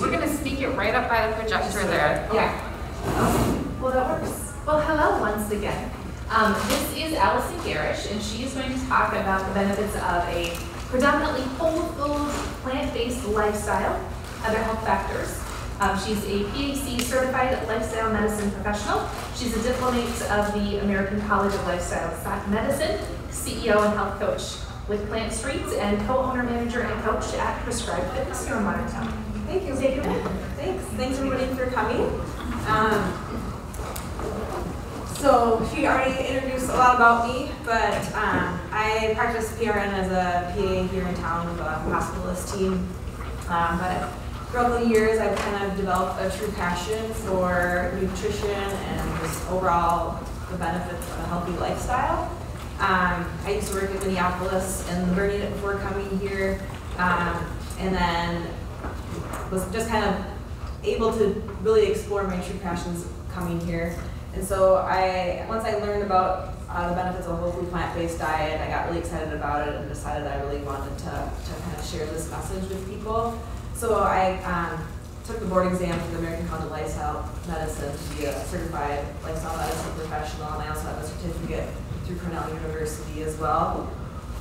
We're going to speak it right up by the projector there. Yeah. Well, that works. Well, hello once again. This is Alison Gerrish, and she is going to talk about the benefits of a predominantly whole food, plant-based lifestyle, other health factors. She's a PhD certified lifestyle medicine professional. She's a diplomate of the American College of Lifestyle Medicine, CEO and health coach with Plant Streets, and co-owner, manager, and coach at Prescribed Fitness here in Watertown. Thank you. Take it away. Thanks everybody for coming. So she already introduced a lot about me, but I practice PRN as a PA here in town with a hospitalist team. But throughout the years, I've kind of developed a true passion for nutrition and just overall the benefits of a healthy lifestyle. I used to work in Minneapolis and learning it before coming here, and then was just kind of able to really explore my true passions coming here. And so once I learned about the benefits of a whole food plant-based diet, I got really excited about it and decided I really wanted to kind of share this message with people. So I took the board exam for the American College of Lifestyle Medicine to be a certified lifestyle medicine professional, and I also have a certificate through Cornell University as well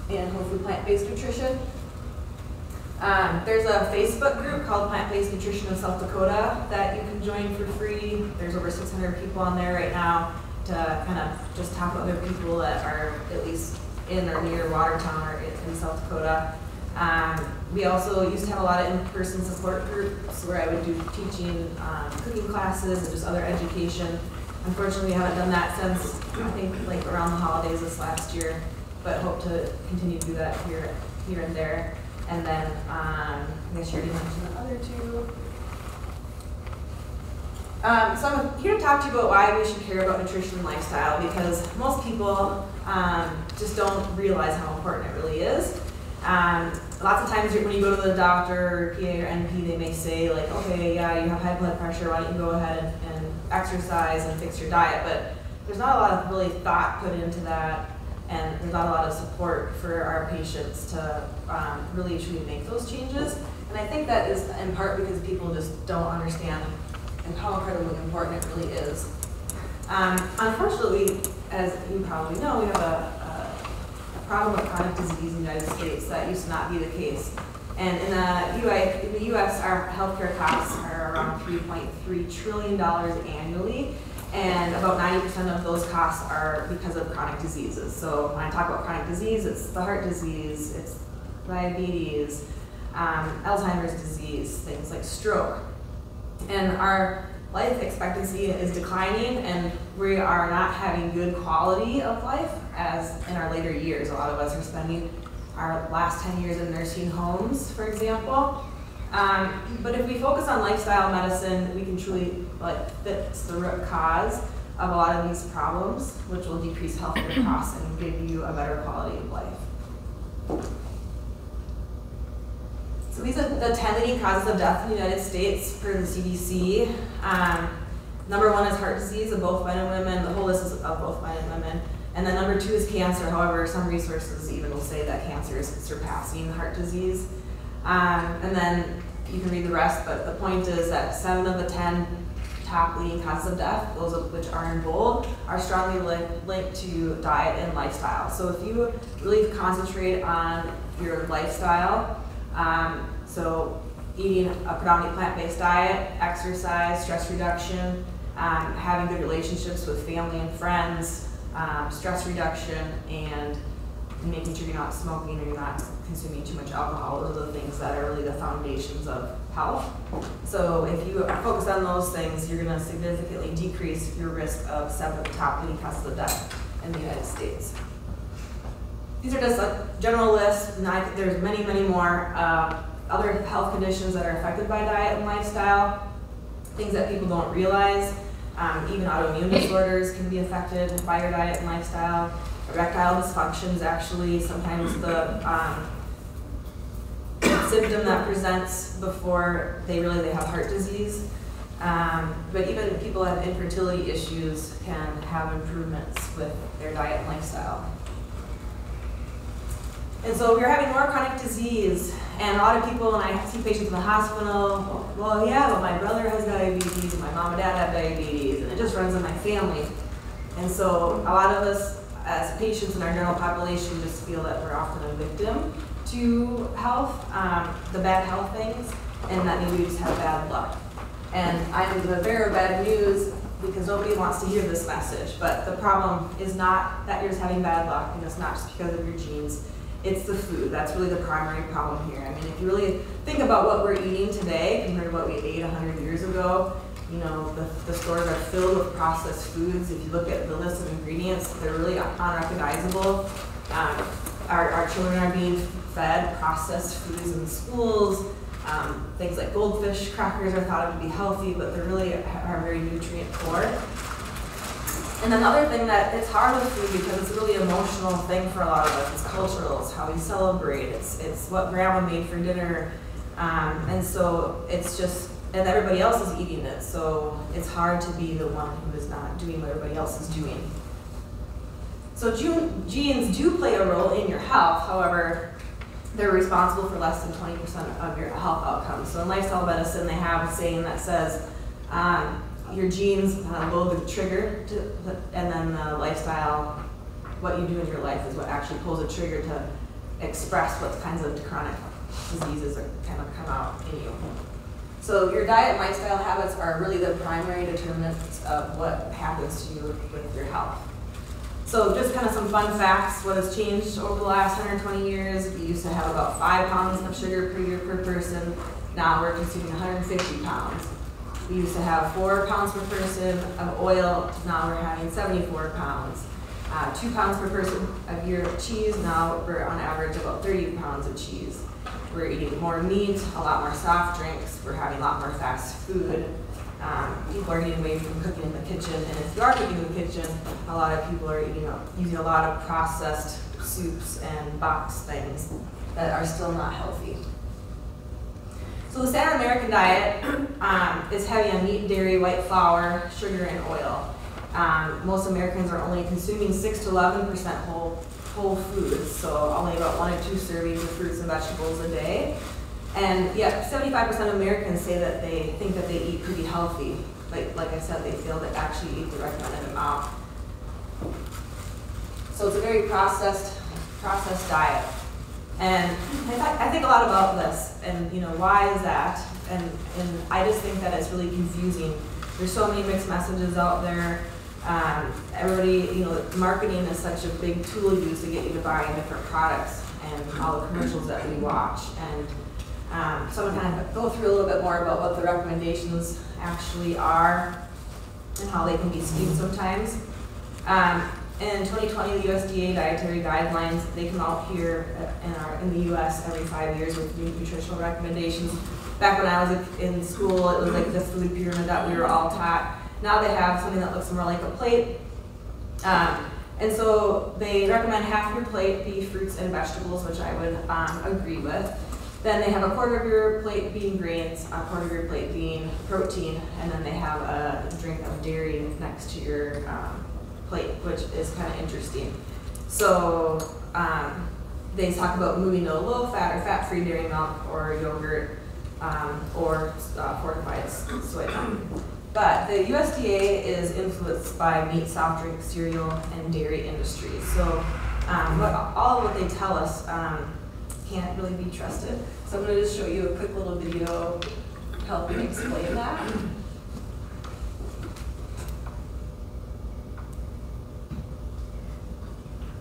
in whole food plant-based nutrition. There's a Facebook group called Plant-Based Nutrition of South Dakota that you can join for free. There's over 600 people on there right now to kind of just talk to other people that are at least in or near Watertown or in South Dakota. We also used to have a lot of in-person support groups where I would do teaching, cooking classes, and just other education. Unfortunately, we haven't done that since, I think, like around the holidays this last year, but hope to continue to do that here and there. And then, I guess you already mentioned the other two. So I'm here to talk to you about why we should care about nutrition and lifestyle, because most people just don't realize how important it really is. Lots of times when you go to the doctor or PA or NP, they may say like, okay, yeah, you have high blood pressure, why don't you go ahead and exercise and fix your diet? But there's not a lot of really thought put into that, and there's not a lot of support for our patients to really truly make those changes. And I think that is in part because people just don't understand how incredibly important it really is. Unfortunately, as you probably know, we have a problem with chronic disease in the United States. That used to not be the case. And in the US, our healthcare costs are around $3.3 trillion annually, and about 90% of those costs are because of chronic diseases. So when I talk about chronic disease, it's the heart disease, it's diabetes, Alzheimer's disease, things like stroke. And our life expectancy is declining, and we are not having good quality of life as in our later years. A lot of us are spending our last 10 years in nursing homes, for example. But if we focus on lifestyle medicine, we can truly fix the root cause of a lot of these problems, which will decrease healthcare costs and give you a better quality of life. So these are the 10 leading causes of death in the United States per the CDC. Number 1 is heart disease of both men and women. The whole list is of both men and women. And then number 2 is cancer. However, some resources even will say that cancer is surpassing heart disease. And then you can read the rest, but the point is that 7 of the 10 top leading causes of death, those of which are in bold, are strongly linked to diet and lifestyle. So if you really concentrate on your lifestyle, so eating a predominantly plant-based diet, exercise, stress reduction, having good relationships with family and friends, stress reduction, and making sure you're not smoking or you're not consuming too much alcohol. Those are the things that are really the foundations of health. So if you focus on those things, you're going to significantly decrease your risk of 7 of the top leading causes of death in the United States. These are just a general list. There's many, many more other health conditions that are affected by diet and lifestyle, things that people don't realize. Even autoimmune disorders can be affected by your diet and lifestyle. Erectile dysfunction is actually sometimes the symptom that presents before they have heart disease. But even people that have infertility issues can have improvements with their diet and lifestyle. And so we're having more chronic disease, and a lot of people, when I see patients in the hospital, well, yeah, but my brother has diabetes, and my mom and dad have diabetes, and it just runs in my family. And so a lot of us as patients in our general population just feel that we're often a victim to health, the bad health things, and that maybe we just have bad luck. And I'm the bearer of bad news because nobody wants to hear this message, but the problem is not that you're just having bad luck, and it's not just because of your genes. It's the food. That's really the primary problem here. I mean, if you really think about what we're eating today compared to what we ate 100 years ago, you know, the stores are filled with processed foods. If you look at the list of ingredients, they're really unrecognizable. Our children are being fed processed foods in schools. Things like goldfish crackers are thought of to be healthy, but they really are very nutrient poor. And then the other thing that it's hard with food because it's a really emotional thing for a lot of us. It's cultural, it's how we celebrate, it's what grandma made for dinner. And so it's just, and everybody else is eating it. So it's hard to be the one who is not doing what everybody else is doing. So genes do play a role in your health. However, they're responsible for less than 20% of your health outcomes. So in lifestyle medicine, they have a saying that says, your genes load the trigger, and then the lifestyle, what you do in your life is what actually pulls a trigger to express what kinds of chronic diseases are kind of come out in you. So your diet and lifestyle habits are really the primary determinants of what happens to you with your health. So just kind of some fun facts, what has changed over the last 120 years. We used to have about 5 pounds of sugar per year per person. Now we're consuming 150 pounds. We used to have 4 pounds per person of oil. Now we're having 74 pounds. 2 pounds per person a year of cheese. Now we're on average about 30 pounds of cheese. We're eating more meat, a lot more soft drinks. We're having a lot more fast food. People are getting away from cooking in the kitchen, and if you are cooking in the kitchen, a lot of people are using a lot of processed soups and box things that are still not healthy. So the standard American diet is heavy on meat, dairy, white flour, sugar, and oil. Most Americans are only consuming 6 to 11% whole foods, so only about 1 or 2 servings of fruits and vegetables a day. And yet 75% of Americans say that they think that they eat pretty healthy. Like I said, they feel they actually eat the recommended amount. So it's a very processed diet. And I think a lot about this, and why is that? And I just think that it's really confusing. There's so many mixed messages out there. Everybody, marketing is such a big tool used to get you to buy different products and all the commercials that we watch. And so I'm going to kind of go through a little bit more about what the recommendations actually are and how they can be skewed sometimes. In 2020, the USDA dietary guidelines, they come out here in the US every 5 years with new nutritional recommendations. Back when I was in school, it was like the food pyramid that we were all taught. Now they have something that looks more like a plate. And so they recommend half your plate be fruits and vegetables, which I would agree with. Then they have a quarter of your plate being grains, a quarter of your plate being protein, and then they have a drink of dairy next to your plate, which is kind of interesting. So they talk about moving to a low-fat or fat-free dairy milk or yogurt or fortified soy milk. But the USDA is influenced by meat, soft drink, cereal, and dairy industries. So all of what they tell us can't really be trusted. So I'm going to just show you a quick little video helping explain that.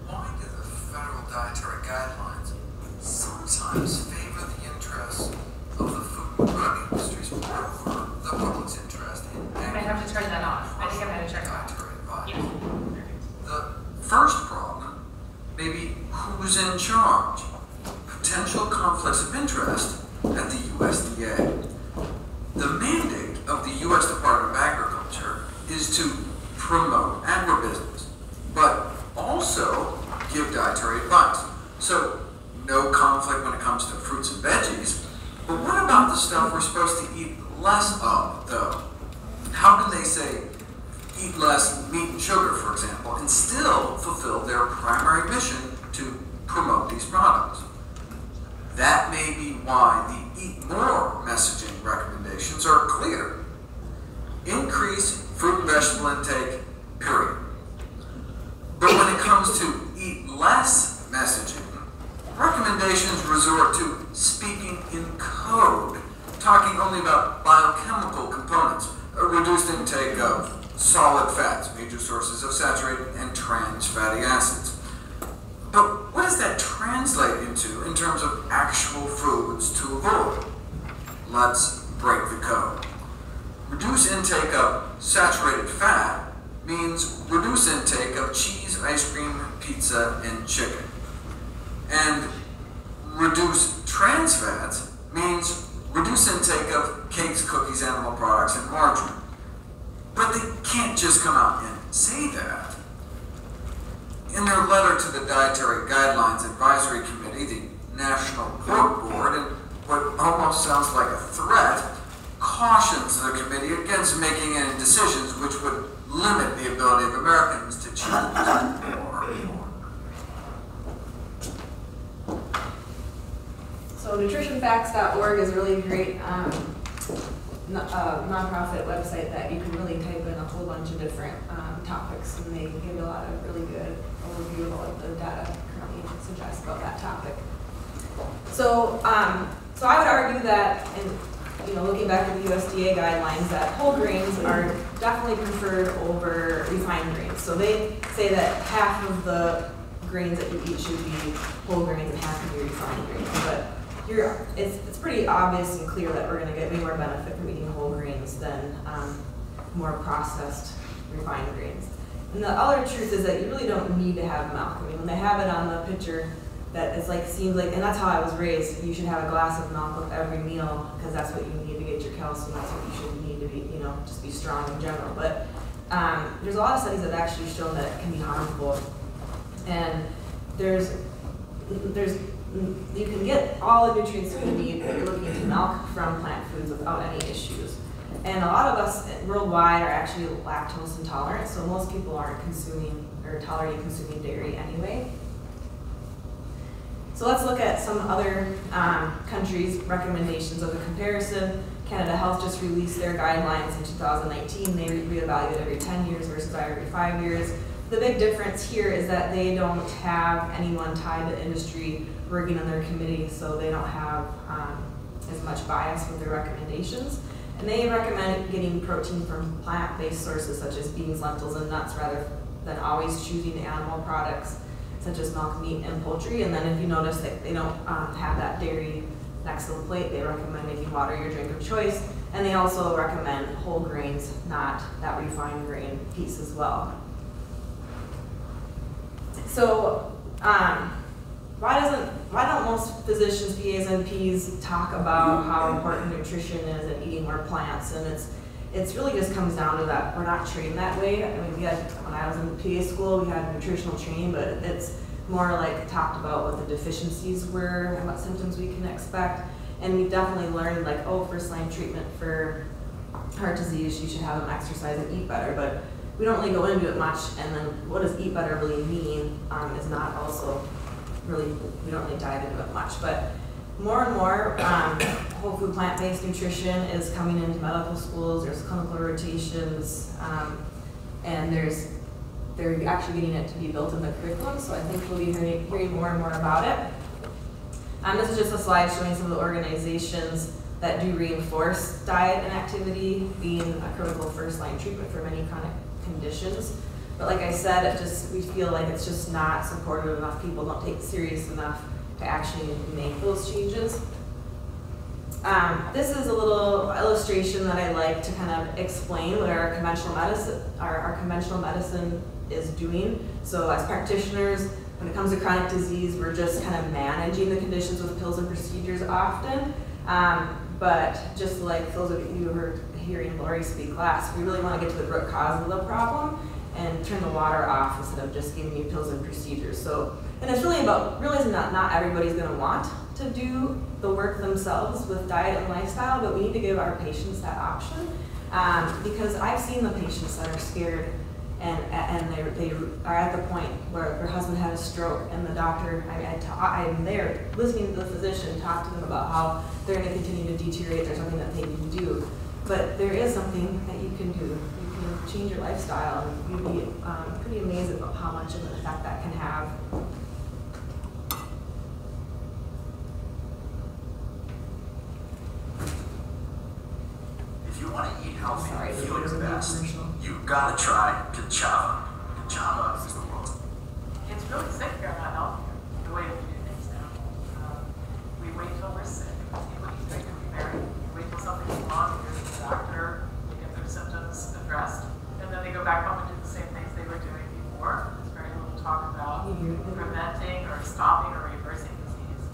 Why do the federal dietary guidelines sometimes favor the interests of the food and drug industries over the public's interest in I might have to turn that off. I think I'm going to turn it off. dietary advice? Yeah. The first problem may be who's in charge. Potential conflicts of interest at the USDA. The mandate of the U.S. Department of Agriculture is to promote agribusiness, but also give dietary advice. So no conflict when it comes to fruits and veggies, but what about the stuff we're supposed to eat less of, though? How can they say eat less meat and sugar, for example, and still fulfill their primary mission to promote these products. That may be why the Eat More messaging recommendations are clear. Increase fruit and vegetable intake, period. But when it comes to Eat Less messaging, recommendations resort to speaking in code, talking only about biochemical components, a reduced intake of solid fats, major sources of saturated and trans fatty acids. But what does that translate into in terms of actual foods to avoid? Let's break the code. Reduce intake of saturated fat means reduce intake of cheese, ice cream, pizza, and chicken. And reduce trans fats means reduce intake of cakes, cookies, animal products, and margarine. But they can't just come out and say that. In their letter to the Dietary Guidelines Advisory Committee, the National Pork Board, in what almost sounds like a threat, cautions the committee against making any decisions which would limit the ability of Americans to choose more. So nutritionfacts.org is a really great nonprofit website that you can really type in a whole bunch of different topics, and they give a lot of really good overview of what the data currently suggests about that topic. So, so I would argue that, looking back at the USDA guidelines, that whole grains are definitely preferred over refined grains. So they say that half of the grains that you eat should be whole grains and half can be refined grains. But it's pretty obvious and clear that we're going to get way more benefit from eating whole grains than more processed refined grains. And the other truth is that you really don't need to have milk. I mean, when they have it on the picture, that it's like, seems like, and that's how I was raised, you should have a glass of milk with every meal because that's what you need to get your calcium, that's what you should need to be, just be strong in general. But there's a lot of studies that have actually shown that it can be harmful. And you can get all the nutrients that you need if you're looking to milk from plant foods without any issues. And a lot of us worldwide are actually lactose intolerant, so most people aren't consuming or tolerating consuming dairy anyway. So let's look at some other countries' recommendations of a comparison. Canada Health just released their guidelines in 2019. They reevaluate every 10 years versus every 5 years. The big difference here is that they don't have anyone tied to industry working on their committee, so they don't have as much bias with their recommendations. And they recommend getting protein from plant-based sources such as beans, lentils, and nuts rather than always choosing animal products such as milk, meat, and poultry. And then if you notice that they don't have that dairy next to the plate, they recommend making water your drink of choice. And they also recommend whole grains, not that refined grain piece as well. So why don't most physicians, PAs, and NPs talk about how important nutrition is and eating more plants? And it's really just comes down to that we're not trained that way. I mean, when I was in PA school, we had nutritional training, but it's more like talked about what the deficiencies were and what symptoms we can expect. And we definitely learned like, oh, first-line treatment for heart disease, you should have them exercise and eat better. But we don't really go into it much, and then what does eat better really mean is not also really, we don't really dive into it much. But more and more whole food plant-based nutrition is coming into medical schools, there's clinical rotations, and they're actually getting it to be built in the curriculum, so I think we'll be hearing more and more about it. This is just a slide showing some of the organizations that do reinforce diet and activity being a critical first-line treatment for many chronic conditions. But like I said, we feel like it's just not supported enough. People don't take it serious enough to actually make those changes. This is a little illustration that I like to kind of explain what our conventional medicine is doing. So as practitioners, when it comes to chronic disease, we're just kind of managing the conditions with pills and procedures often. But just like those of you who are hearing Lori speak last, we really want to get to the root cause of the problem and turn the water off instead of just giving you pills and procedures. So, and it's really about realizing that not everybody's going to want to do the work themselves with diet and lifestyle, but we need to give our patients that option because I've seen the patients that are scared and they are at the point where their husband had a stroke, and the doctor, I'm there listening to the physician talk to them about how they're going to continue to deteriorate. There's something that they can do, but there is something that you can do. You can change your lifestyle, and you'd be pretty amazed about how much of an effect that can have. If you want to eat healthy and feel your best, you've got to try Kachava. Kachava is the world. It's really sick here, not healthy, the way we do things now. We wait till we're sick. People eat sick and be married. We wait till something's wrong, we go to the doctor, they get their symptoms addressed, and then they go back home and do the same things they were doing before. There's very little talk about preventing or stopping or reversing disease.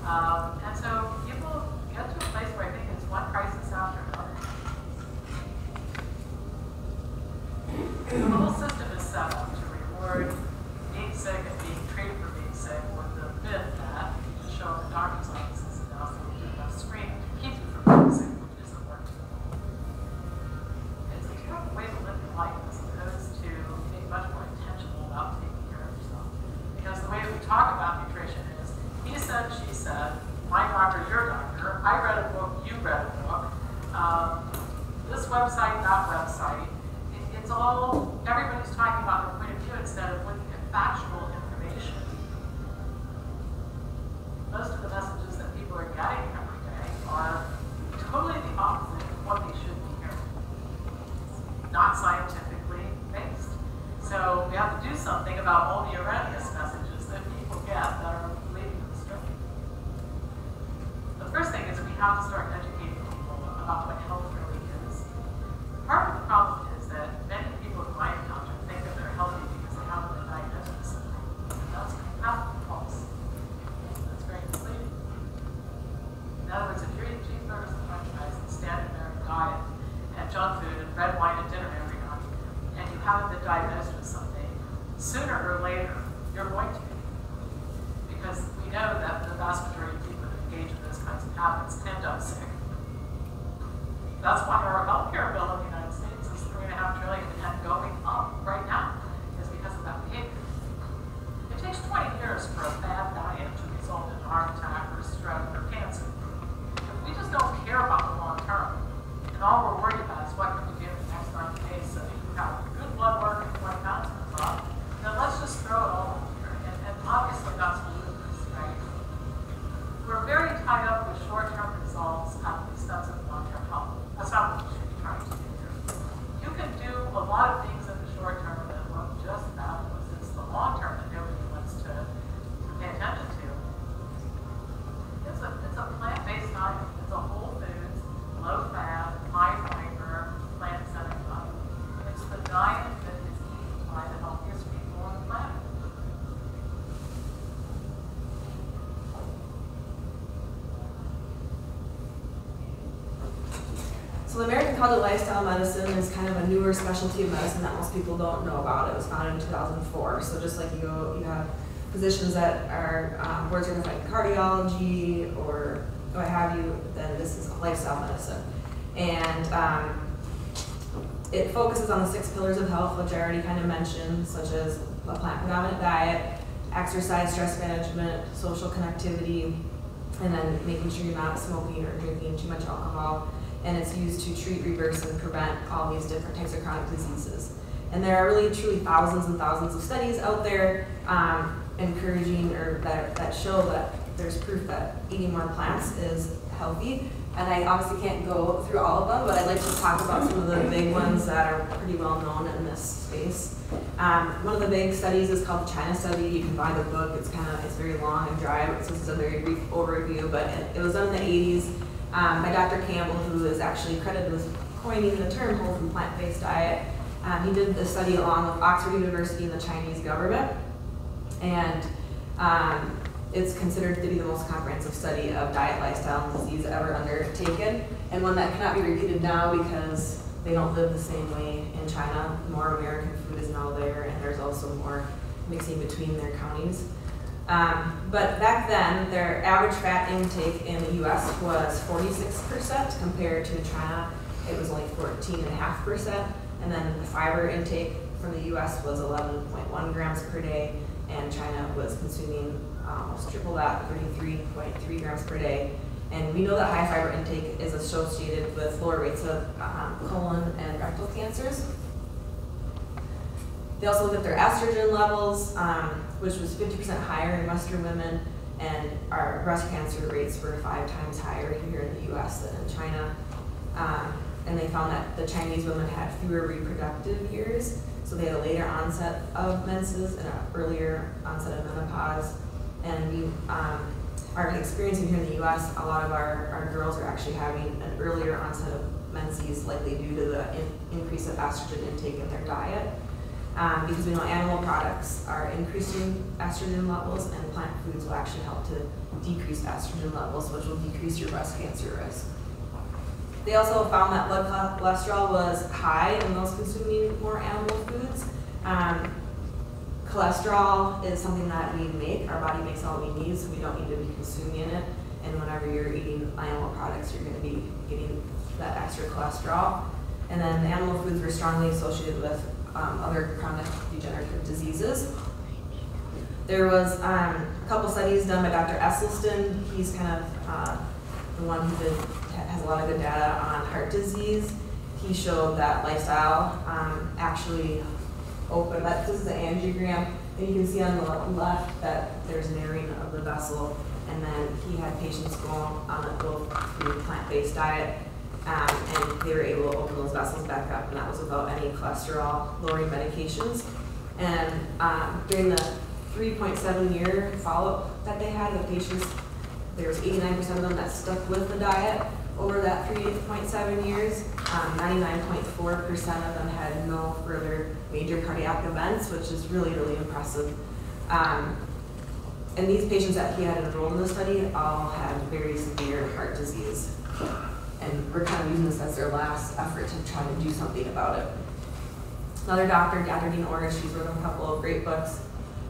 And so people get to a place where I think it's one crisis after another. The whole system is set up to reward being sick and being treated for being sick with the myth that you just show up in doctor's offices enough and you do enough screening to keep you from being sick, which isn't working. It's a terrible way to live your life as opposed to being much more intentional about taking care of yourself. Because the way that we talk about nutrition is, he said, she said, my doctor, your doctor, I read a book, you read a book, this website, that website. It's all, everybody's talking about their point of view instead of looking at factual information. Most of the messages that people are getting every day are totally the opposite of what they should be hearing. Not scientifically based. So we have to do something about all the erroneous messages that people get that are leading to the story. The first thing is we have to start educating people about what health really is. Part of the problem is that many people who I encounter think that they're healthy because they haven't been diagnosed with something. And that's completely false. That's very misleading. In other words, if you're eating cheeseburgers and french fries and standing there and diet and junk food and red wine at dinner every night, and you haven't been diagnosed with something, sooner or later, you're going to be. Because we know that the vast majority of people who engage in those kinds of habits end up sick. That's why our healthcare bill in the United States is $3.5 trillion and going up right now, is because of that behavior. It takes 20 years for a bad diet to result in a heart attack or stroke or cancer. If we just don't care about the long term, and all we're worried about is what can we do in the next 90 days so that you have good blood work and 20 pounds comes off, then let's just throw it all in here. And obviously that's ludicrous, right? We're very tied up with short-term results at the expense of long-term health. That's not what we should be trying to do here. You can do a lot of things in the short term that look just fabulous. It's the long term that nobody wants to pay attention to. It's a plant-based diet. It's a whole foods, low fat, high fiber, plant-centered diet. It's the diet that is eaten by the healthiest people on the planet. So the American College of Lifestyle Medicine is kind of a newer specialty of medicine that most people don't know about. It was founded in 2004. So just like you have physicians that are board certified in cardiology or what have you, then this is lifestyle medicine. And it focuses on the 6 pillars of health, which I already kind of mentioned, such as a plant-predominant diet, exercise, stress management, social connectivity, and then making sure you're not smoking or drinking too much alcohol. And it's used to treat, reverse, and prevent all these different types of chronic diseases. And there are really, truly thousands and thousands of studies out there encouraging or that show that there's proof that eating more plants is healthy. And I obviously can't go through all of them, but I'd like to talk about some of the big ones that are pretty well known in this space. One of the big studies is called the China study. You can buy the book. It's very long and dry, so this is a very brief overview, but it was done in the 80s. By Dr. Campbell, who is actually credited with coining the term whole food plant-based diet. He did the study along with Oxford University and the Chinese government, and it's considered to be the most comprehensive study of diet, lifestyle, and disease ever undertaken, and one that cannot be repeated now because they don't live the same way in China. More American food is now there, and there's also more mixing between their counties. But back then, their average fat intake in the US was 46% compared to China, it was only 14.5%. And then the fiber intake from the US was 11.1 grams per day, and China was consuming almost triple that, 33.3 grams per day. And we know that high fiber intake is associated with lower rates of colon and rectal cancers. They also looked at their estrogen levels, which was 50% higher in Western women, and our breast cancer rates were 5 times higher here in the US than in China. And they found that the Chinese women had fewer reproductive years, so they had a later onset of menses and an earlier onset of menopause. And we are experiencing here in the US, a lot of our girls are actually having an earlier onset of menses, likely due to the increase of estrogen intake in their diet. Because we know animal products are increasing estrogen levels, and plant foods will actually help to decrease estrogen levels, which will decrease your breast cancer risk. They also found that blood cholesterol was high in those consuming more animal foods. Cholesterol is something that we make. Our body makes all we need, so we don't need to be consuming it. And whenever you're eating animal products, you're going to be getting that extra cholesterol. And then the animal foods were strongly associated with other chronic degenerative diseases. There was a couple studies done by Dr. Esselstyn. He's kind of the one who has a lot of good data on heart disease. He showed that lifestyle actually opened, this is an angiogram, and you can see on the left that there's narrowing of the vessel, and then he had patients go through a plant-based diet, and they were able to open those vessels back up, and that was without any cholesterol-lowering medications. And during the 3.7-year follow-up that they had with patients, there was 89% of them that stuck with the diet over that 3.7 years. 99.4% of them had no further major cardiac events, which is really, really impressive. And these patients that he had enrolled in the study all had very severe heart disease. And we're kind of using this as their last effort to try to do something about it. Another doctor, Dr. Dean Ornish, he's written a couple of great books.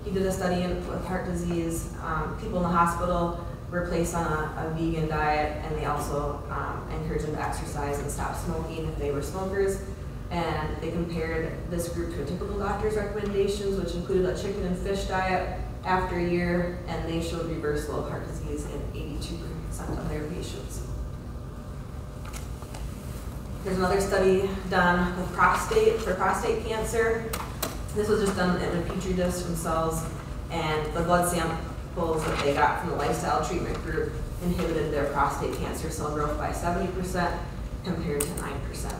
He did a study with heart disease. People in the hospital were placed on a vegan diet, and they also encouraged them to exercise and stop smoking if they were smokers. And they compared this group to a typical doctor's recommendations, which included a chicken and fish diet after a year, and they showed reversal of heart disease in 82% of their patients. There's another study done with prostate cancer. This was just done in a petri dish from cells, and the blood samples that they got from the lifestyle treatment group inhibited their prostate cancer cell growth by 70% compared to 9%.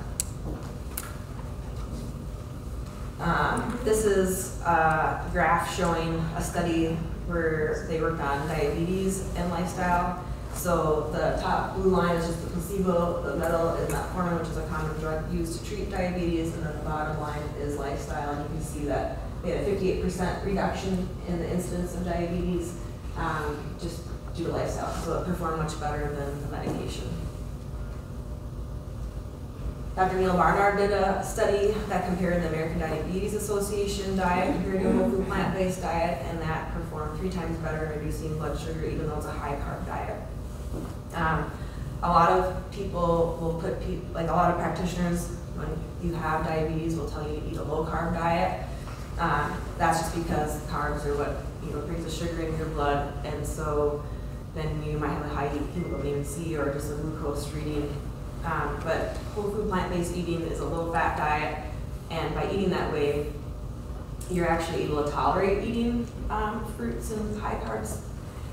This is a graph showing a study where they worked on diabetes and lifestyle. So the top blue line is just the placebo, the middle is metformin, which is a common drug used to treat diabetes, and then the bottom line is lifestyle. And you can see that they had a 58% reduction in the incidence of diabetes just due to lifestyle. So it performed much better than the medication. Dr. Neil Barnard did a study that compared the American Diabetes Association diet compared to a whole food plant-based diet, and that performed 3 times better in reducing blood sugar, even though it's a high-carb diet. A lot of people will put, like a lot of practitioners, when you have diabetes, will tell you to eat a low-carb diet. That's just because carbs are what brings the sugar in your blood, and so then you might have a high hemoglobin C or just a glucose reading. But whole food plant-based eating is a low-fat diet, and by eating that way, you're actually able to tolerate eating fruits and high carbs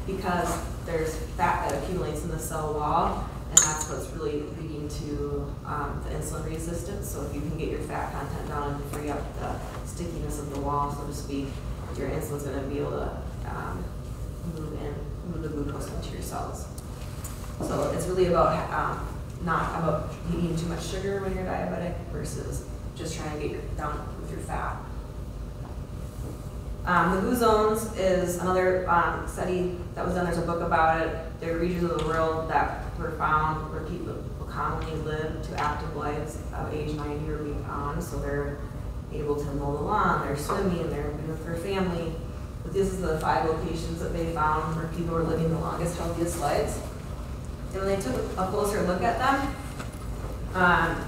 because there's fat that accumulates in the cell wall, and that's what's really leading to the insulin resistance. So if you can get your fat content down and free up the stickiness of the wall, so to speak, your insulin's going to be able to move the glucose into your cells. So it's really about not about eating too much sugar when you're diabetic versus just trying to get down with your fat. The blue zones is another study that was done. There's a book about it. There are regions of the world that were found where people commonly live to active lives of age 90 or beyond. So they're able to mow the lawn, they're swimming, they're with their family. But this is the 5 locations that they found where people were living the longest, healthiest lives. And when they took a closer look at them,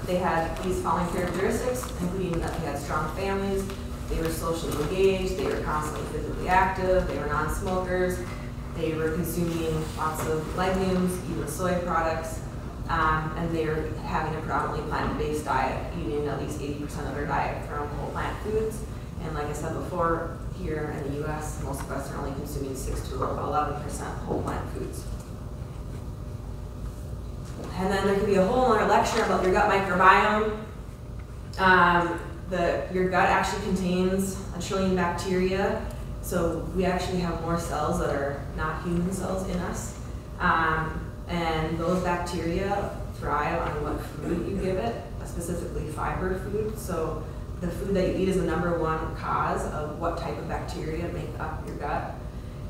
They had these following characteristics, including that they had strong families, they were socially engaged, they were constantly physically active, they were non-smokers, they were consuming lots of legumes, even soy products, and they were having a predominantly plant-based diet, eating at least 80% of their diet from whole plant foods. And like I said before, here in the US, most of us are only consuming 6 to 11% whole plant foods. And then there could be a whole other lecture about your gut microbiome. Your gut actually contains 1 trillion bacteria, so we actually have more cells that are not human cells in us. And those bacteria thrive on what food you give it, specifically fiber food. So the food that you eat is the #1 cause of what type of bacteria make up your gut.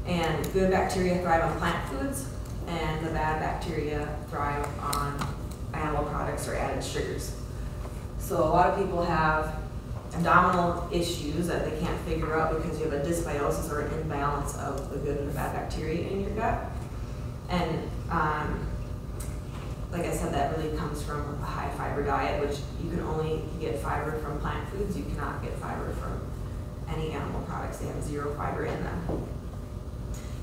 And good bacteria thrive on plant foods, and the bad bacteria thrive on animal products or added sugars. So a lot of people have abdominal issues that they can't figure out because you have a dysbiosis or an imbalance of the good and the bad bacteria in your gut. And like I said, that really comes from a high fiber diet, which you can only get fiber from plant foods. You cannot get fiber from any animal products. They have 0 fiber in them.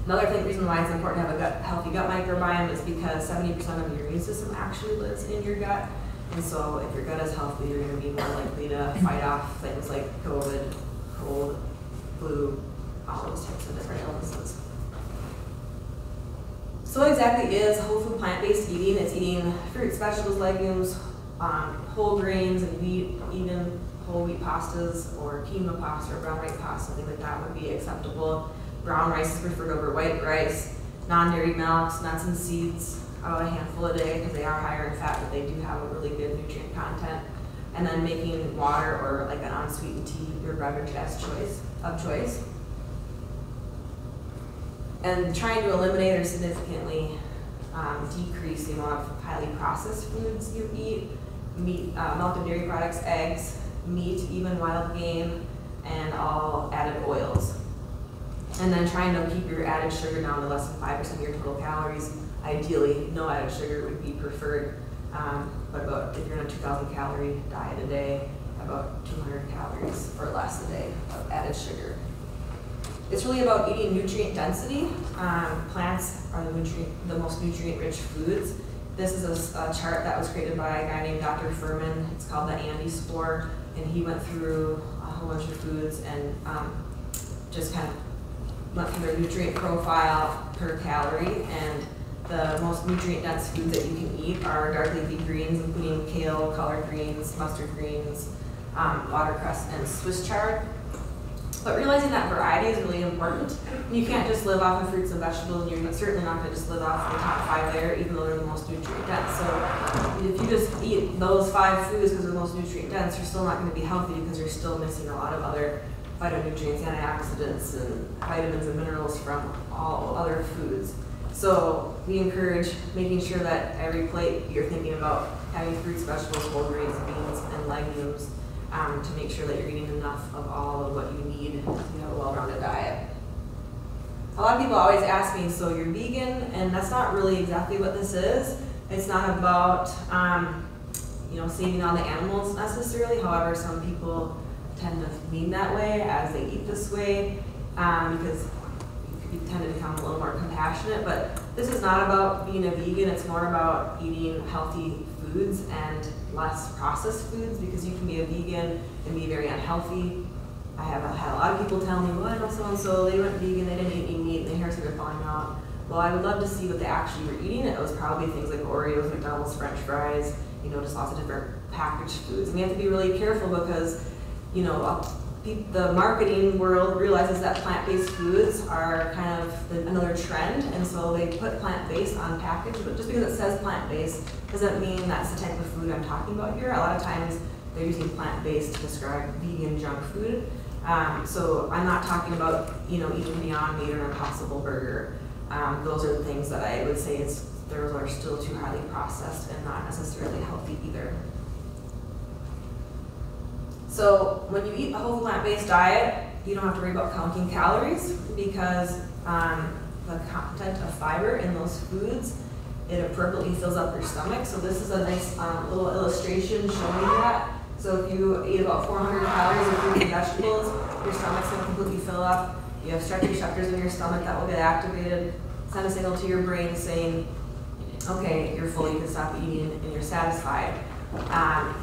Another reason why it's important to have a healthy gut microbiome is because 70% of your immune system actually lives in your gut. And so if your gut is healthy, you're going to be more likely to fight off things like COVID, cold, flu, all those types of different illnesses. So what exactly is whole food plant-based eating? It's eating fruits, vegetables, legumes, whole grains and wheat, even whole wheat pastas or quinoa pasta or brown rice pasta, something like that would be acceptable. Brown rice is preferred over white rice. Non-dairy milks, nuts and seeds, about a handful a day because they are higher in fat, but they do have a really good nutrient content. And then making water or like an unsweetened tea your beverage of choice. And trying to eliminate or significantly decrease the amount of highly processed foods you eat, meat, milk and dairy products, eggs, meat, even wild game, and all added oils. And then trying to keep your added sugar down to less than 5% of your total calories. Ideally, no added sugar would be preferred, but about, if you're on a 2,000 calorie diet a day, about 200 calories or less a day of added sugar. It's really about eating nutrient density. Plants are the most nutrient-rich foods. This is a chart that was created by a guy named Dr. Furman. It's called the Andy score, and he went through a whole bunch of foods and just kind of went through their nutrient profile per calorie. And the most nutrient-dense foods that you can eat are dark leafy greens, including kale, collard greens, mustard greens, watercress, and Swiss chard. But realizing that variety is really important. You can't just live off of fruits and vegetables, and you're certainly not going to just live off the top 5 there, even though they're the most nutrient dense. So if you just eat those 5 foods because they're the most nutrient dense, you're still not going to be healthy because you're still missing a lot of other phytonutrients, antioxidants, and vitamins and minerals from all other foods. So we encourage making sure that every plate you're thinking about having fruits, vegetables, whole grains, beans, and legumes to make sure that you're eating enough of all of what you need to have a well-rounded diet. A lot of people always ask me, so you're vegan, and that's not really exactly what this is. It's not about saving all the animals necessarily. However, some people tend to mean that way as they eat this way because you tend to become a little more compassionate. But this is not about being a vegan. It's more about eating healthy foods and less processed foods, because you can be a vegan and be very unhealthy. I have had a lot of people tell me, well, I know so-and-so, they went vegan, they didn't eat any meat, and their hair started falling out. Well, I would love to see what they actually were eating. It was probably things like Oreos, McDonald's, French fries, just lots of different packaged foods. And we have to be really careful because, the marketing world realizes that plant-based foods are kind of another trend, and so they put plant-based on package, but just because it says plant-based doesn't mean that's the type of food I'm talking about here. A lot of times they're using plant-based to describe vegan junk food. So I'm not talking about, eating Beyond Meat or an Impossible Burger. Those are the things that I would say those are still too highly processed and not necessarily healthy either. So when you eat a whole plant-based diet, you don't have to worry about counting calories because the content of fiber in those foods it appropriately fills up your stomach. So this is a nice little illustration showing that. So if you eat about 400 calories of fruit and vegetables, your stomach's going to completely fill up. You have stretch receptors in your stomach that will get activated, send a signal to your brain saying, okay, you're full, you can stop eating, and you're satisfied.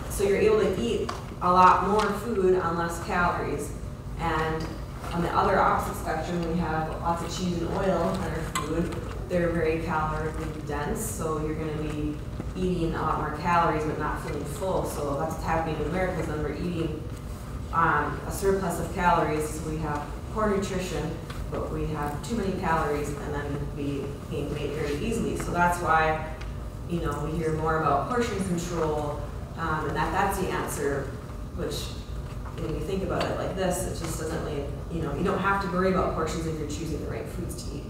So you're able to eat a lot more food on less calories. And on the other opposite spectrum, we have lots of cheese and oil in our food. They're very calorically dense, so you're going to be eating a lot more calories but not feeling full. So that's what's happening in America, is then we're eating a surplus of calories. So we have poor nutrition, but we have too many calories, and then we gain weight very easily. So that's why, we hear more about portion control, and that's the answer, which, when you think about it like this, it just doesn't really, you don't have to worry about portions if you're choosing the right foods to eat.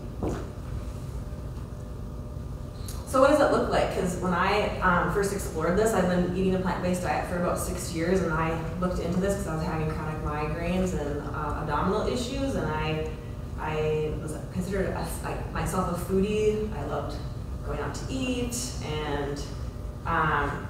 So what does it look like? Because when I first explored this, I've been eating a plant-based diet for about 6 years, and I looked into this because I was having chronic migraines and abdominal issues, and I was considered myself a foodie. I loved going out to eat, and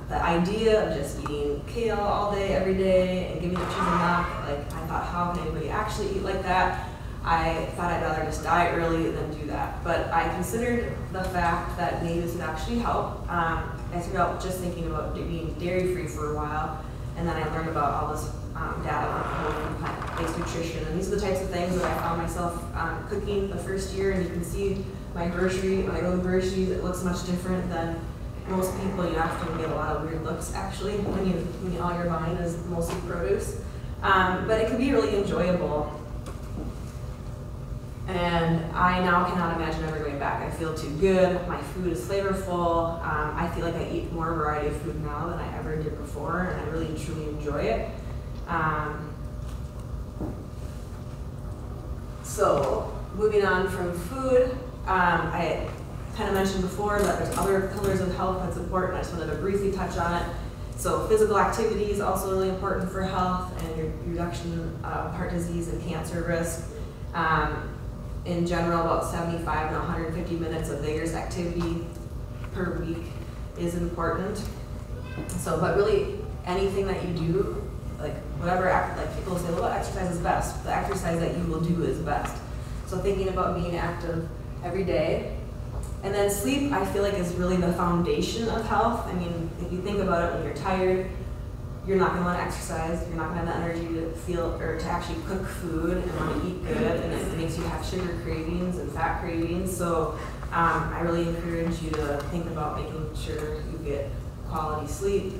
the idea of just eating kale all day, every day, and giving it cheese and milk, I thought, how can anybody actually eat like that? I thought I'd rather just die early than do that. But I considered the fact that maybe this would actually help. I started out just thinking about being dairy-free for a while, and then I learned about all this data on whole plant-based nutrition. And these are the types of things that I found myself cooking the first year, and you can see my grocery, when I go to groceries, it looks much different than most people. You often get a lot of weird looks, actually, when all you're buying is mostly produce. But it can be really enjoyable. And I now cannot imagine ever going back. I feel too good. My food is flavorful. I feel like I eat more variety of food now than I ever did before, and I really truly enjoy it. So moving on from food, I kind of mentioned before that there's other pillars of health that's important. I just wanted to briefly touch on it. So physical activity is also really important for health and your reduction of heart disease and cancer risk. In general, about 75 and 150 minutes of vigorous activity per week is important. So, but really anything that you do, people say, well, exercise is best. The exercise that you will do is best. So thinking about being active every day. And then sleep, I feel like, is really the foundation of health. I mean, if you think about it, when you're tired, you're not going to want to exercise, you're not going to have the energy to feel or to actually cook food and want to eat good, and it makes you have sugar cravings and fat cravings. So I really encourage you to think about making sure you get quality sleep.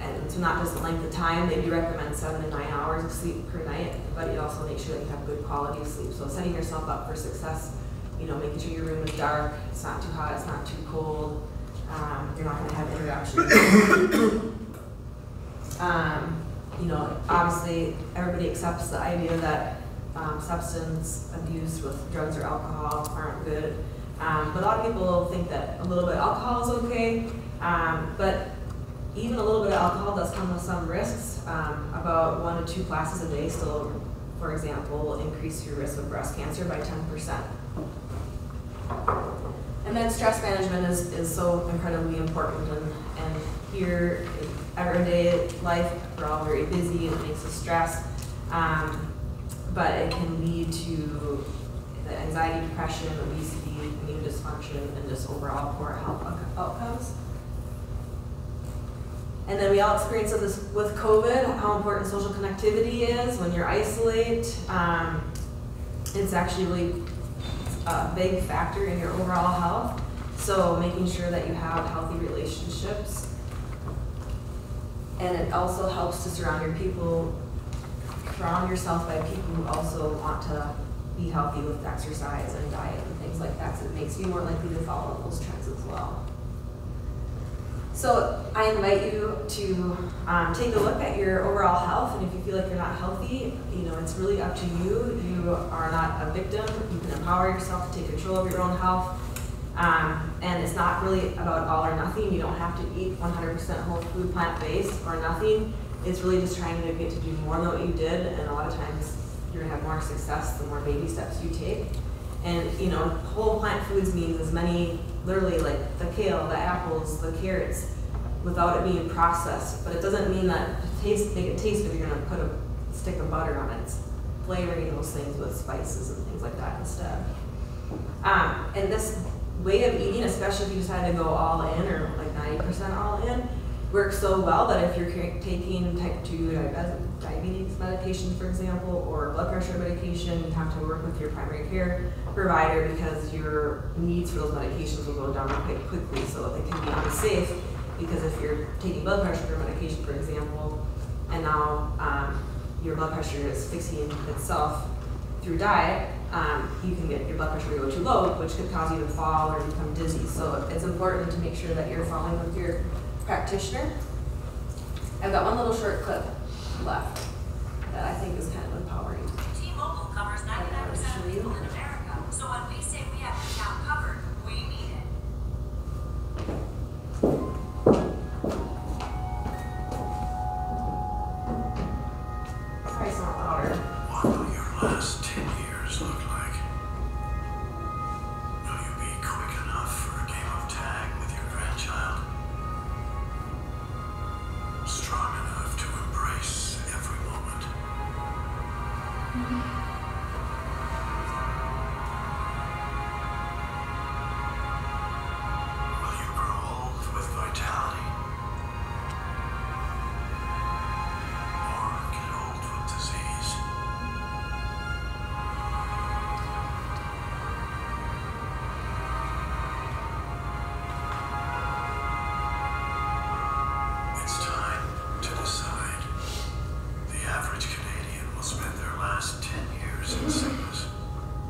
And so not just the length of time, they do recommend 7 to 9 hours of sleep per night, but you also make sure that you have good quality of sleep. So setting yourself up for success, making sure your room is dark, it's not too hot, it's not too cold, you're not going to have interruptions. Obviously everybody accepts the idea that substance abuse with drugs or alcohol aren't good. But a lot of people think that a little bit of alcohol is okay. But even a little bit of alcohol does come with some risks. About 1 to 2 glasses a day still, for example, will increase your risk of breast cancer by 10%. And then stress management is so incredibly important. And here, everyday life, we're all very busy and it makes us stress. But it can lead to anxiety, depression, obesity, immune dysfunction, and just overall poor health outcomes. And then we all experience this with COVID, how important social connectivity is. When you're isolated, it's actually really a big factor in your overall health. So making sure that you have healthy relationships. And it also helps to surround yourself by people who also want to be healthy with exercise and diet and things like that. So it makes you more likely to follow those trends as well. So I invite you to take a look at your overall health, and if you feel like you're not healthy, it's really up to you. You are not a victim. You can empower yourself to take control of your own health. And it's not really about all or nothing. You don't have to eat 100% whole food, plant-based, or nothing. It's really just trying to get to do more than what you did, and a lot of times you're gonna have more success the more baby steps you take. And whole plant foods means as many literally like the kale, the apples, the carrots, without it being processed. But it doesn't mean that make it taste good. You're gonna put a stick of butter on it. It's flavoring those things with spices and things like that instead. And this way of eating, especially if you decide to go all in or like 90% all in, works so well that if you're taking type 2 diabetes medication, for example, or blood pressure medication, you have to work with your primary care provider because your needs for those medications will go down quite quickly, so they can be unsafe. Because if you're taking blood pressure medication, for example, and now your blood pressure is fixing itself through diet, you can get your blood pressure to go too low, which could cause you to fall or become dizzy. So it's important to make sure that you're following with your practitioner. I've got one little short clip left that I think is kind of empowering. T-Mobile covers 99% of people in America, so when we say we have your town covered, we mean it. Sorry, it's not louder. What will your last 10 years look like? Will you be quick enough for a game of tag with your grandchild? Strong enough to embrace every moment? Will you grow old with vitality? Or get old with disease? It's time to decide. The average Canadian will spend their last 10 years in sickness.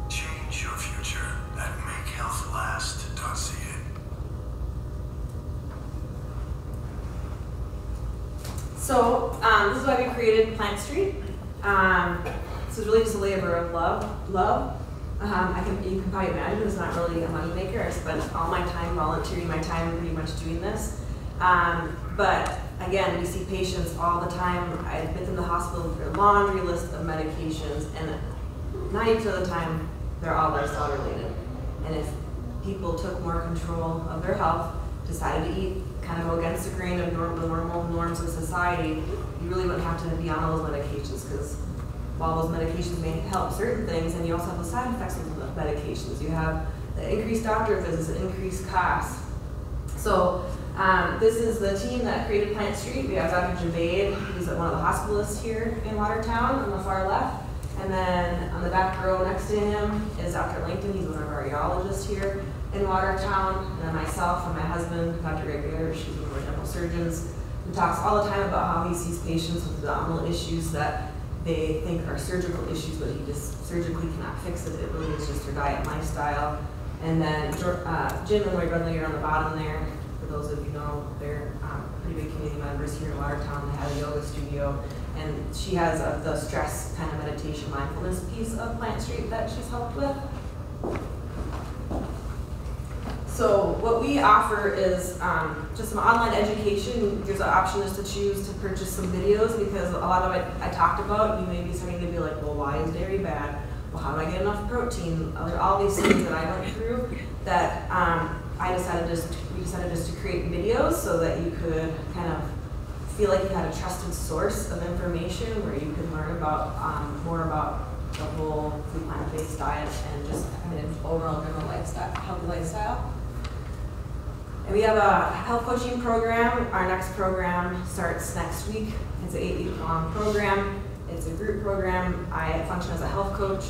Change your future at makehealthlast.ca. So this is why we created Plant Street. This is really just a labor of love. You can probably imagine it's not really a moneymaker. I spent all my time volunteering my time pretty much doing this. But again, we see patients all the time. I admit them to the hospital with a laundry list of medications, and 90% of the time, they're all lifestyle related. And if people took more control of their health, decided to eat kind of go against the grain of the normal norms of society, you really wouldn't have to be on all those medications, because while those medications may help certain things, and you also have the side effects of the medications. You have the increased doctor visits, the increased costs. So this is the team that created Plant Street. We have Dr. Javaid, who's one of the hospitalists here in Watertown on the far left. And then on the back row next to him is Dr. Langton. He's one of our urologists here in Watertown. And then myself and my husband, Dr. Gerrish, he's one of our dental surgeons, who talks all the time about how he sees patients with abdominal issues that they think are surgical issues, but he just surgically cannot fix it. It really is just their diet and lifestyle. And then Jim and Lloyd Rudley are on the bottom there. For those of you know, they're pretty big community members here in Watertown. They have a yoga studio. And she has the stress kind of meditation mindfulness piece of Plant Street that she's helped with. So what we offer is just some online education. There's an option just to choose to purchase some videos, because a lot of it I talked about, you may be starting to be like, well, why is dairy bad? Well, how do I get enough protein? All these things that I went through that we decided just to create videos so that you could kind of feel like you had a trusted source of information where you could learn about more about the whole food plant-based diet and just an overall general lifestyle, healthy lifestyle. And we have a health coaching program. Our next program starts next week. It's an 8-week-long program. It's a group program. I function as a health coach,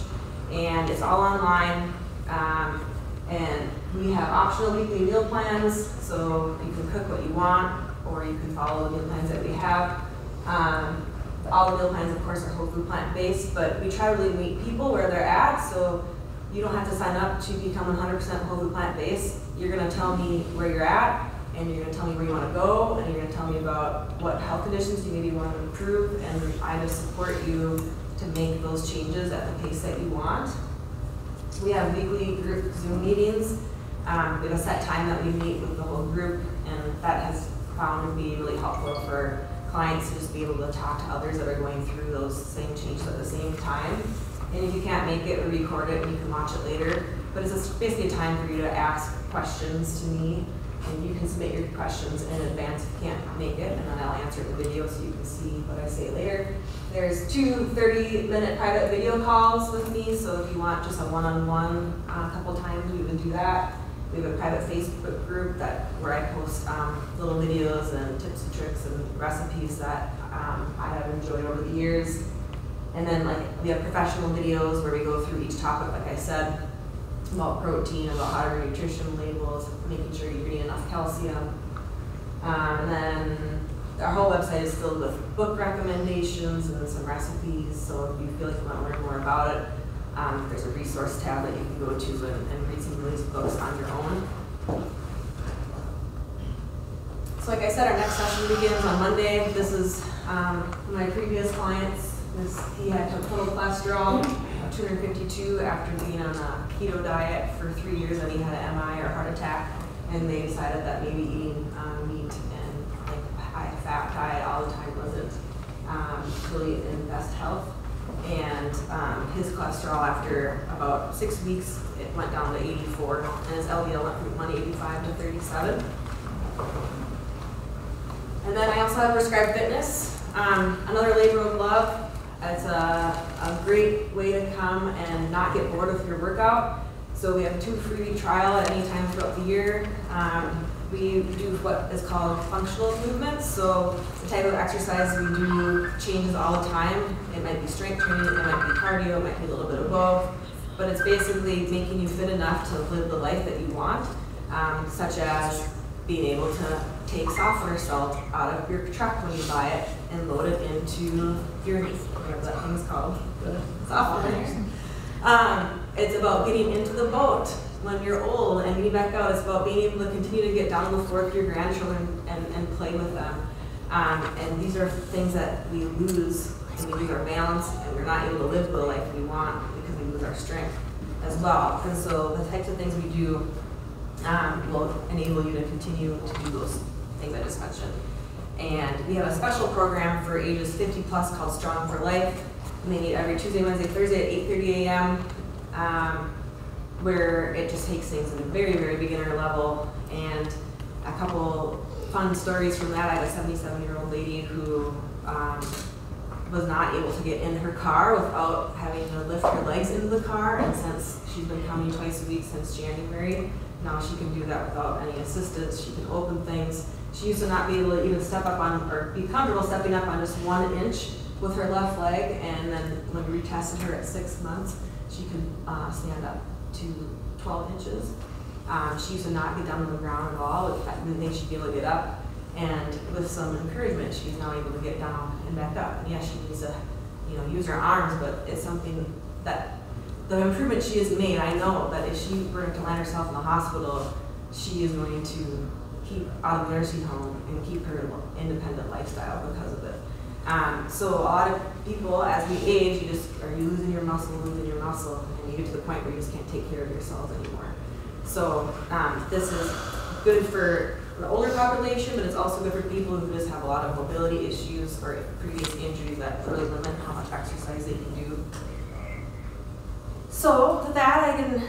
and it's all online. And we have optional weekly meal plans, so you can cook what you want, or you can follow the meal plans that we have. All the meal plans, of course, are whole food plant-based, but we try to really meet people where they're at, so you don't have to sign up to become 100% whole food plant-based. You're gonna tell me where you're at, and you're gonna tell me where you wanna go, and you're gonna tell me about what health conditions you maybe want to improve, and I just support you to make those changes at the pace that you want. We have weekly group Zoom meetings. We have a set time that we meet with the whole group, and that has found to be really helpful for clients to just be able to talk to others that are going through those same changes at the same time. And if you can't make it, we record it and you can watch it later. But it's just basically a time for you to ask questions to me, and you can submit your questions in advance if you can't make it, and then I'll answer the video so you can see what I say later. There's 2 30-minute private video calls with me, so if you want just a one-on-one a couple times, we would do that. We have a private Facebook group where I post little videos and tips and tricks and recipes that I have enjoyed over the years. And then we have professional videos where we go through each topic, like I said, about protein, about how to read nutrition labels, making sure you're getting enough calcium. And then our whole website is filled with book recommendations and some recipes, so if you feel like you want to learn more about it, there's a resource tab that you can go to and read some of these books on your own. So like I said, our next session begins on Monday. This is my previous clients. He had total cholesterol, 252 after being on a keto diet for 3 years, and he had an MI or heart attack, and they decided that maybe eating meat and high fat diet all the time wasn't really in best health. And his cholesterol after about 6 weeks, it went down to 84, and his LDL went from 185 to 37. And then I also have Prescribed Fitness, another labor of love. It's a great way to come and not get bored with your workout. So we have 2 free trial at any time throughout the year. We do what is called functional movements. So the type of exercise we do changes all the time. It might be strength training, it might be cardio, it might be a little bit of both. But it's basically making you fit enough to live the life that you want, such as being able to take software salt out of your truck when you buy it and load it into your, whatever that thing's called, the software. It's about getting into the boat when you're old and getting back out. It's about being able to continue to get down on the floor with your grandchildren and play with them. And these are things that we lose when we lose our balance and we're not able to live the life we want because we lose our strength as well. And so the types of things we do will enable you to continue to do those things I just mentioned. And we have a special program for ages 50 plus called Strong for Life. And they meet every Tuesday, Wednesday, Thursday at 8:30 a.m. Where it just takes things at a very, very beginner level. And a couple fun stories from that. I have a 77-year-old lady who was not able to get in her car without having to lift her legs into the car. And since she's been coming twice a week since January, now she can do that without any assistance. She can open things. She used to not be able to even step up on, or be comfortable stepping up on just 1 inch with her left leg. And then when we retested her at 6 months, she could stand up to 12 inches. She used to not get down on the ground at all. Didn't think she'd be able to get up. And with some encouragement, she's now able to get down and back up. And yes, she needs to, use her arms, but it's something that the improvement she has made, I know that if she were to land herself in the hospital, she is going to keep out of the nursing home and keep her independent lifestyle because of it. So a lot of people, as we age, you losing your muscle, and you get to the point where you just can't take care of yourselves anymore. So this is good for the older population, but it's also good for people who just have a lot of mobility issues or previous injuries that really limit how much exercise they can do. So with that, I can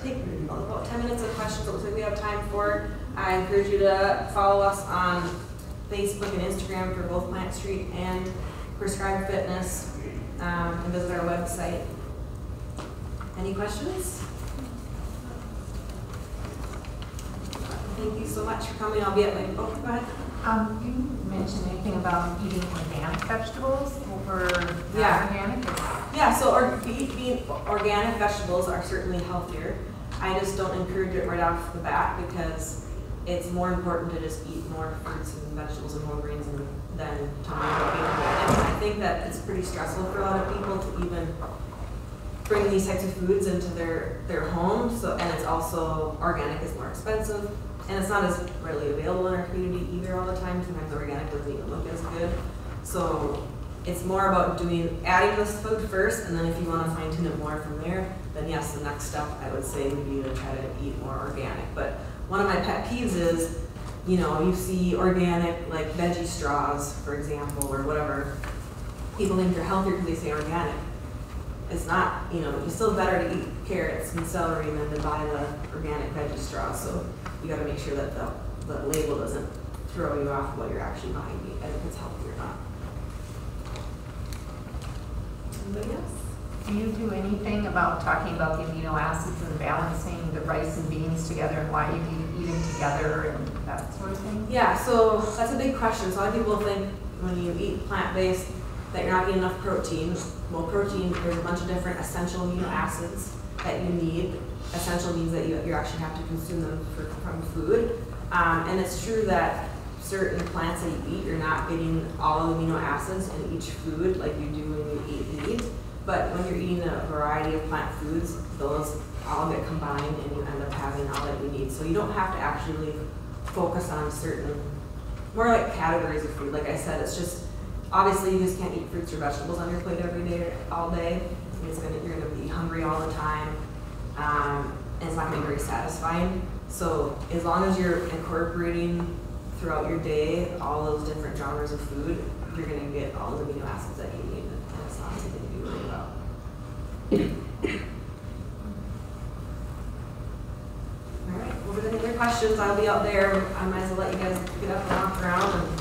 take about 10 minutes of questions. It looks like we have time for. I encourage you to follow us on Facebook and Instagram for both Plant Street and Prescribed Fitness, and visit our website. Any questions? Thank you so much for coming. I'll be at my, go ahead. You mentioned anything about eating organic vegetables over organic? Yeah, so eating organic vegetables are certainly healthier. I just don't encourage it right off the bat because it's more important to just eat more fruits and vegetables and whole grains than to eat organic. I think that it's pretty stressful for a lot of people to even bring these types of foods into their home. So, and it's also, organic is more expensive. And it's not as readily available in our community either all the time. Sometimes organic doesn't even look as good. So it's more about adding this food first, and then if you want to fine tune it more from there, then yes, the next step I would say would be to try to eat more organic. But one of my pet peeves is, you see organic, like veggie straws, for example, or whatever. People think they're healthier because they say organic. it's not, it's still better to eat carrots and celery than to buy the organic veggie straw. So you got to make sure that the label doesn't throw you off what you're actually buying, and if it's healthy or not. Anybody else? Do you do anything about talking about the amino acids and balancing the rice and beans together and why you need to eat them together and that sort of thing? Yeah, so that's a big question. So a lot of people think when you eat plant-based that you're not getting enough protein. Well, protein, there's a bunch of different essential amino acids that you need. Essential means that you actually have to consume them from food. And it's true that certain plants that you eat, you're not getting all the amino acids in each food like you do when you eat meat. But when you're eating a variety of plant foods, those all get combined and you end up having all that you need. So you don't have to actually focus on certain, more like categories of food. Like I said, it's just, obviously you just can't eat fruits or vegetables on your plate every day, all day. You're gonna be hungry all the time, and it's not gonna be very satisfying. So as long as you're incorporating throughout your day all those different genres of food, you're gonna get all the amino acids that you need, and it's not something to be worried about. All right, well, if there's any other questions, I'll be out there. I might as well let you guys get up and walk around and